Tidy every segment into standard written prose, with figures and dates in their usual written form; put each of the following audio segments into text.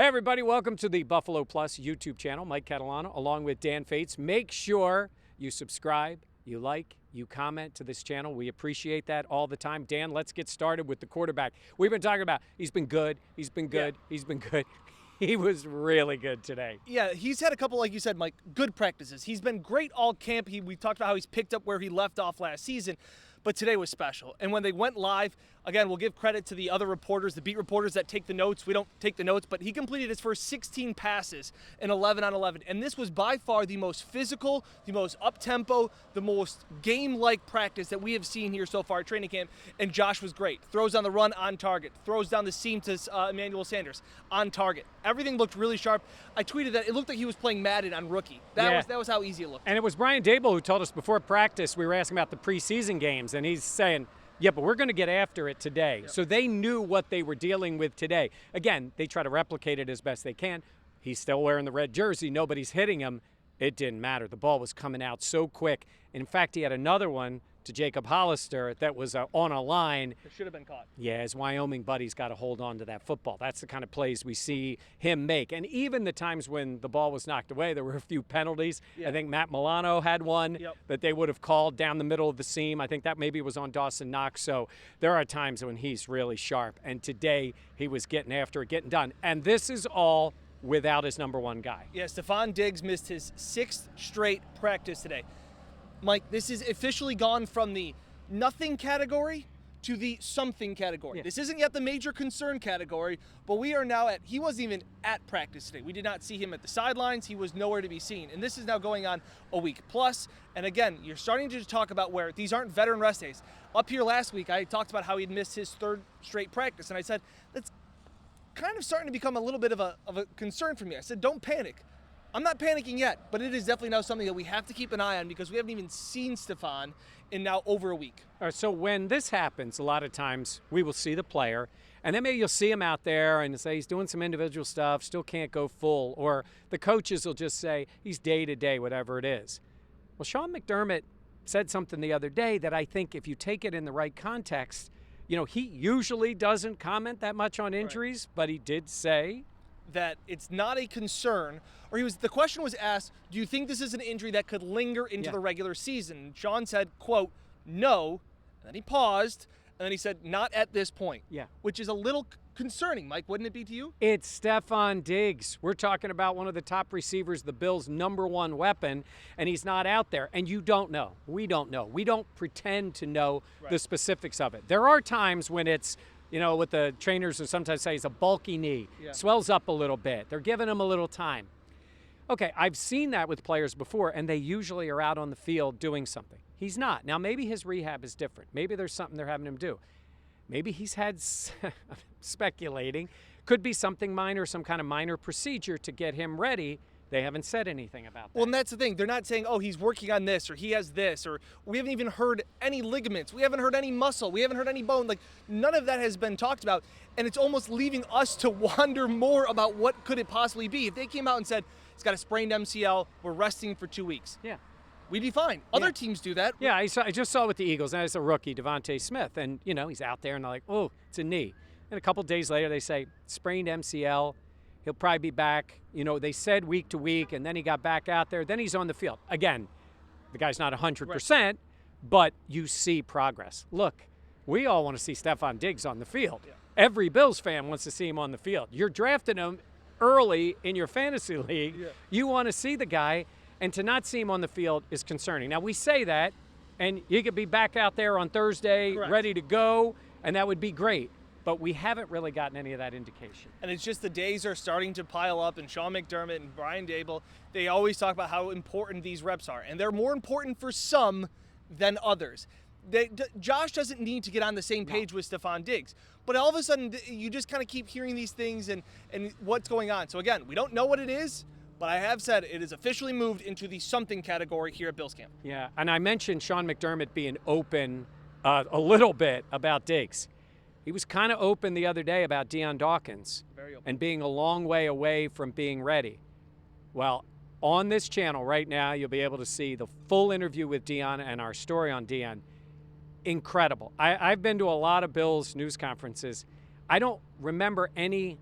Hey everybody, welcome to the Buffalo Plus YouTube channel. Mike Catalana along with Dan Fetes. Make sure you subscribe, you like, you comment to this channel. We appreciate that all the time. Dan, let's get started with the quarterback. We've been talking about he's been good, he's been good, he's been good. He was really good today. Yeah, he's had a couple, like you said, Mike, good practices. He's been great all camp. We talked about how he's picked up where he left off last season, but today was special. And when they went live, again, we'll give credit to the other reporters, the beat reporters that take the notes. We don't take the notes, but he completed his first 16 passes in 11 on 11. And this was by far the most physical, the most up-tempo, the most game-like practice that we have seen here so far at training camp. And Josh was great. Throws on the run, on target. Throws down the seam to Emmanuel Sanders, on target. Everything looked really sharp. I tweeted that it looked like he was playing Madden on rookie. That was how easy it looked. And it was Brian Dable who told us before practice, we were asking about the preseason games, and he's saying, yeah, but we're going to get after it today. Yep. So they knew what they were dealing with today. Again, they try to replicate it as best they can. He's still wearing the red jersey. Nobody's hitting him. It didn't matter. The ball was coming out so quick. In fact, he had another one to Jacob Hollister that was on a line. It should have been caught. Yeah, his Wyoming buddy's got to hold on to that football. That's the kind of plays we see him make. And even the times when the ball was knocked away, there were a few penalties. Yeah. I think Matt Milano had one that they would have called down the middle of the seam. I think that maybe was on Dawson Knox. So there are times when he's really sharp. And today he was getting after it, getting done. And this is all without his number one guy. Yeah, Stefon Diggs missed his 6th straight practice today. Mike, this is officially gone from the nothing category to the something category. Yeah. This isn't yet the major concern category, but we are now he wasn't even at practice today. We did not see him at the sidelines. He was nowhere to be seen. And this is now going on a week plus. And again, you're starting to talk about where these aren't veteran rest days. Up here last week, I talked about how he'd missed his 3rd straight practice. And I said, that's kind of starting to become a little bit of a concern for me. I said, don't panic. I'm not panicking yet, but it is definitely now something that we have to keep an eye on because we haven't even seen Stefon in now over a week. All right, so when this happens, a lot of times we will see the player, and then maybe you'll see him out there and say he's doing some individual stuff, still can't go full, or the coaches will just say he's day-to-day, whatever it is. Well, Sean McDermott said something the other day that I think if you take it in the right context, you know, he usually doesn't comment that much on injuries, but he did say that it's not a concern, or the question was asked, do you think this is an injury that could linger into the regular season? And Sean said, quote, no, and then he paused, and then he said, not at this point. Yeah. Which is a little concerning, Mike, wouldn't it be to you? It's Stefon Diggs. We're talking about one of the top receivers, the Bills' #1 weapon, and he's not out there. And you don't know. We don't know. We don't pretend to know the specifics of it. There are times when it's, you know, what the trainers will sometimes say is a bulky knee, swells up a little bit. They're giving him a little time. Okay, I've seen that with players before, and they usually are out on the field doing something. He's not. Now, maybe his rehab is different. Maybe there's something they're having him do. Maybe he's had, speculating, could be something minor, some kind of minor procedure to get him ready. They haven't said anything about that. Well, and that's the thing. They're not saying, oh, he's working on this, or he has this, or we haven't even heard any ligaments. We haven't heard any muscle. We haven't heard any bone. Like, none of that has been talked about, and it's almost leaving us to wonder more about what could it possibly be. If they came out and said, he's got a sprained MCL, we're resting for 2 weeks. Yeah. We'd be fine. Other teams do that. Yeah, I just saw with the Eagles, and as a rookie, Devontae Smith, and, you know, he's out there, and they're like, oh, it's a knee. And a couple days later, they say, sprained MCL. He'll probably be back. You know, they said week to week, and then he got back out there. Then he's on the field. Again, the guy's not 100%, but you see progress. Look, we all want to see Stefon Diggs on the field. Yeah. Every Bills fan wants to see him on the field. You're drafting him early in your fantasy league. Yeah. You want to see the guy, and to not see him on the field is concerning. Now, we say that, and he could be back out there on Thursday, ready to go, and that would be great. But we haven't really gotten any of that indication. And it's just the days are starting to pile up, and Sean McDermott and Brian Dable, they always talk about how important these reps are. And they're more important for some than others. Josh doesn't need to get on the same page with Stefon Diggs. But all of a sudden, you just kind of keep hearing these things and what's going on. So again, we don't know what it is, but I have said it is officially moved into the something category here at Bills camp. Yeah, and I mentioned Sean McDermott being open a little bit about Diggs. He was kind of open the other day about Deion Dawkins and being a long way away from being ready. Well, on this channel right now, you'll be able to see the full interview with Deion and our story on Deion. Incredible. I've been to a lot of Bills news conferences. I don't remember any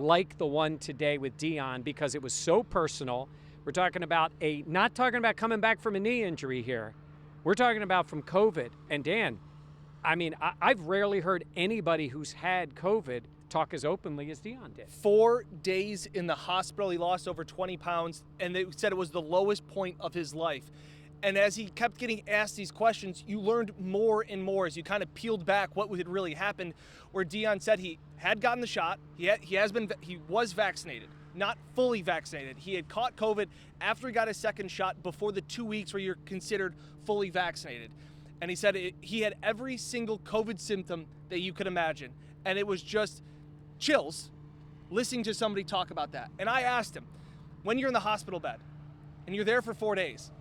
like the one today with Dion because it was so personal. We're talking about not talking about coming back from a knee injury here. We're talking about from COVID. And Dan, I mean, I've rarely heard anybody who's had COVID talk as openly as Dion did. 4 days in the hospital, he lost over 20 pounds, and they said it was the lowest point of his life. And as he kept getting asked these questions, you learned more and more as you kind of peeled back what had really happened, where Dion said he had gotten the shot, he was vaccinated, not fully vaccinated. He had caught COVID after he got his second shot before the 2 weeks where you're considered fully vaccinated. And he said he had every single COVID symptom that you could imagine. And it was just chills listening to somebody talk about that. And I asked him, when you're in the hospital bed and you're there for 4 days,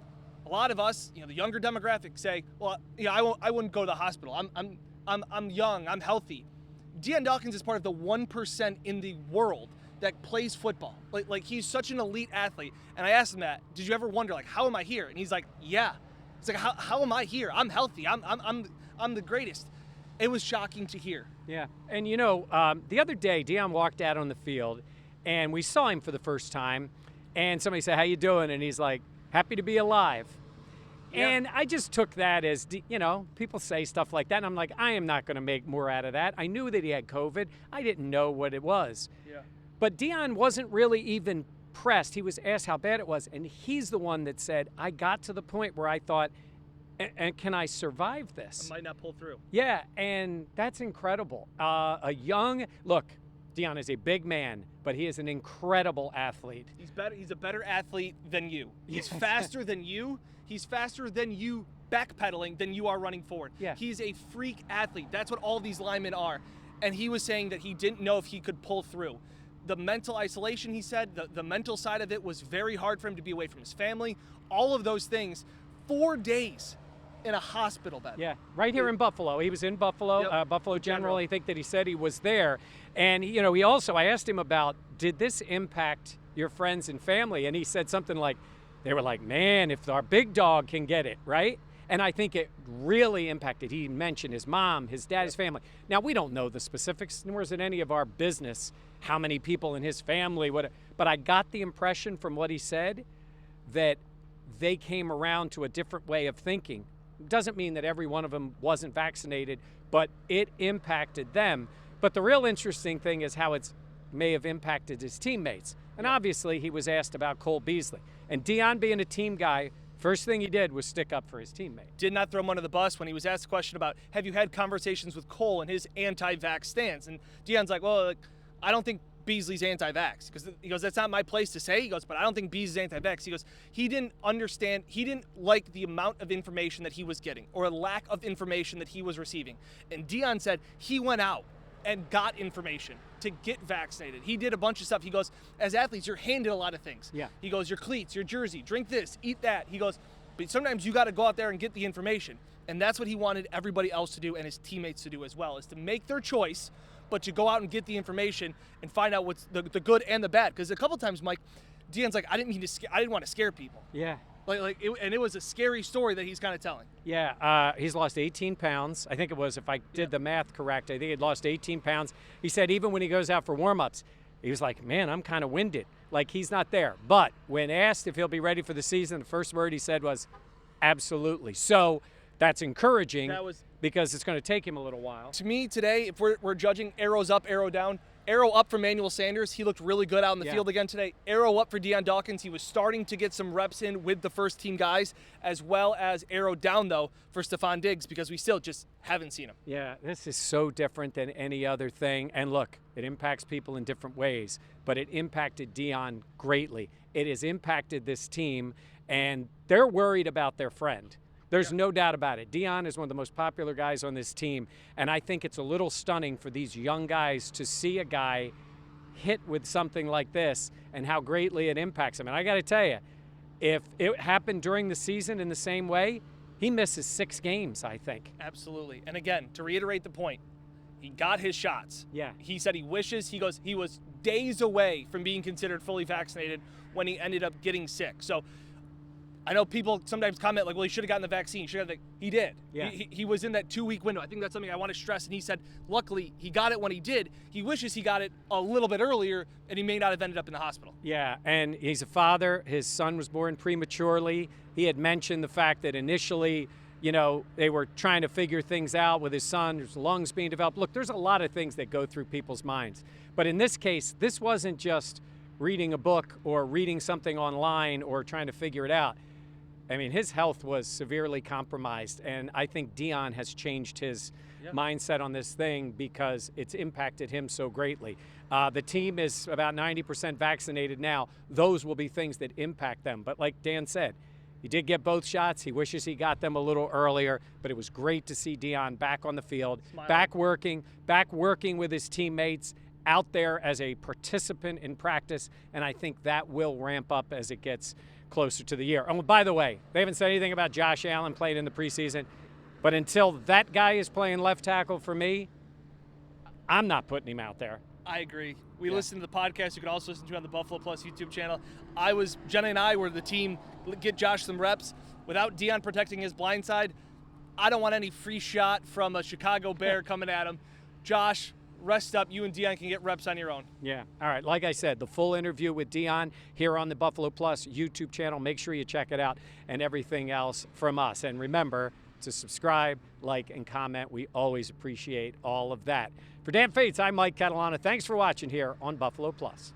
a lot of us, the younger demographic say, well, I wouldn't go to the hospital. I'm young, I'm healthy. Dion Dawkins is part of the 1% in the world that plays football. Like he's such an elite athlete. And I asked him that, did you ever wonder, like, how am I here? And he's like, yeah. It's like, how am I here? I'm healthy. I'm the greatest. It was shocking to hear. Yeah. And the other day, Dion walked out on the field and we saw him for the first time. And somebody said, how you doing? And he's like, happy to be alive. Yeah. And I just took that as, people say stuff like that. And I'm like, I am not going to make more out of that. I knew that he had COVID. I didn't know what it was. Yeah. But Dion wasn't really even pressed. He was asked how bad it was. And he's the one that said, I got to the point where I thought, and can I survive this? I might not pull through. Yeah, and that's incredible. Look, Dion is a big man, but he is an incredible athlete. He's a better athlete than you. He's faster than you. He's faster than you backpedaling than you are running forward. Yeah. He's a freak athlete. That's what all these linemen are. And he was saying that he didn't know if he could pull through. The mental isolation, he said, the mental side of it was very hard for him to be away from his family. All of those things. 4 days in a hospital bed. Yeah, right here in Buffalo. He was in Buffalo, Yep. Buffalo General. I think that he said he was there. And, he also, I asked him about, did this impact your friends and family? And he said something like, they were like, man, if our big dog can get it, right? And I think it really impacted. He mentioned his mom, his dad, his family. Now, we don't know the specifics, nor is it any of our business how many people in his family, but I got the impression from what he said that they came around to a different way of thinking. Doesn't mean that every one of them wasn't vaccinated, but it impacted them. But the real interesting thing is how it may have impacted his teammates. And obviously, he was asked about Cole Beasley. And Dion, being a team guy, first thing he did was stick up for his teammate. Did not throw him under the bus when he was asked a question about, have you had conversations with Cole and his anti-vax stance? And Dion's like, well, I don't think Beasley's anti-vax. He goes, that's not my place to say. He goes, but I don't think Beasley's anti-vax. He goes, he didn't understand, he didn't like the amount of information that he was getting or a lack of information that he was receiving. And Dion said he went out and got information to get vaccinated. He did a bunch of stuff. He goes, as athletes, you're handed a lot of things. Yeah. He goes, your cleats, your jersey, drink this, eat that. He goes, but sometimes you got to go out there and get the information. And that's what he wanted everybody else to do and his teammates to do as well, is to make their choice, but to go out and get the information and find out what's the good and the bad. Because a couple times, Mike, Dion's like, I didn't want to scare people. Yeah. And it was a scary story that he's kind of telling. Yeah, he's lost 18 pounds. I think it was, if I did the math correct, I think he'd lost 18 pounds. He said even when he goes out for warm-ups, he was like, man, I'm kind of winded. Like, he's not there. But when asked if he'll be ready for the season, the first word he said was, absolutely. So that's encouraging because it's going to take him a little while. To me today, if we're judging arrows up, arrow down, arrow up for Manuel Sanders. He looked really good out in the field again today. Arrow up for Dion Dawkins. He was starting to get some reps in with the first team guys, as well as arrow down, though, for Stephon Diggs, because we still just haven't seen him. Yeah, this is so different than any other thing. And look, it impacts people in different ways, but it impacted Dion greatly. It has impacted this team, and they're worried about their friend. There's no doubt about it. Dion is one of the most popular guys on this team, and I think it's a little stunning for these young guys to see a guy hit with something like this and how greatly it impacts him. And I got to tell you, if it happened during the season in the same way, he misses 6 games, I think. Absolutely. And again, to reiterate the point, he got his shots. Yeah. He said he wishes, he was days away from being considered fully vaccinated when he ended up getting sick. So I know people sometimes comment like, well, he should have gotten the vaccine. He did. Yeah. He was in that 2-week window. I think that's something I want to stress. And he said, luckily, he got it when he did. He wishes he got it a little bit earlier, and he may not have ended up in the hospital. Yeah, and he's a father. His son was born prematurely. He had mentioned the fact that initially, they were trying to figure things out with his son. His lungs being developed. Look, there's a lot of things that go through people's minds. But in this case, this wasn't just reading a book or reading something online or trying to figure it out. I mean, his health was severely compromised, and I think Dion has changed his mindset on this thing because it's impacted him so greatly. The team is about 90% vaccinated now. Those will be things that impact them. But like Dan said, he did get both shots. He wishes he got them a little earlier, but it was great to see Dion back on the field, back working with his teammates, out there as a participant in practice, and I think that will ramp up as it gets closer to the year. Oh, by the way, they haven't said anything about Josh Allen playing in the preseason, but until that guy is playing left tackle for me, I'm not putting him out there. I agree. We listened to the podcast. You can also listen to it on the Buffalo Plus YouTube channel. Jenna and I were the team, get Josh some reps. Without Dion protecting his blind side, I don't want any free shot from a Chicago Bear coming at him. Josh, rest up. You and Dion can get reps on your own. Yeah. All right. Like I said, the full interview with Dion here on the Buffalo Plus YouTube channel. Make sure you check it out, and everything else from us. And remember to subscribe, like, and comment. We always appreciate all of that. For Dan Fetes, I'm Mike Catalana. Thanks for watching here on Buffalo Plus.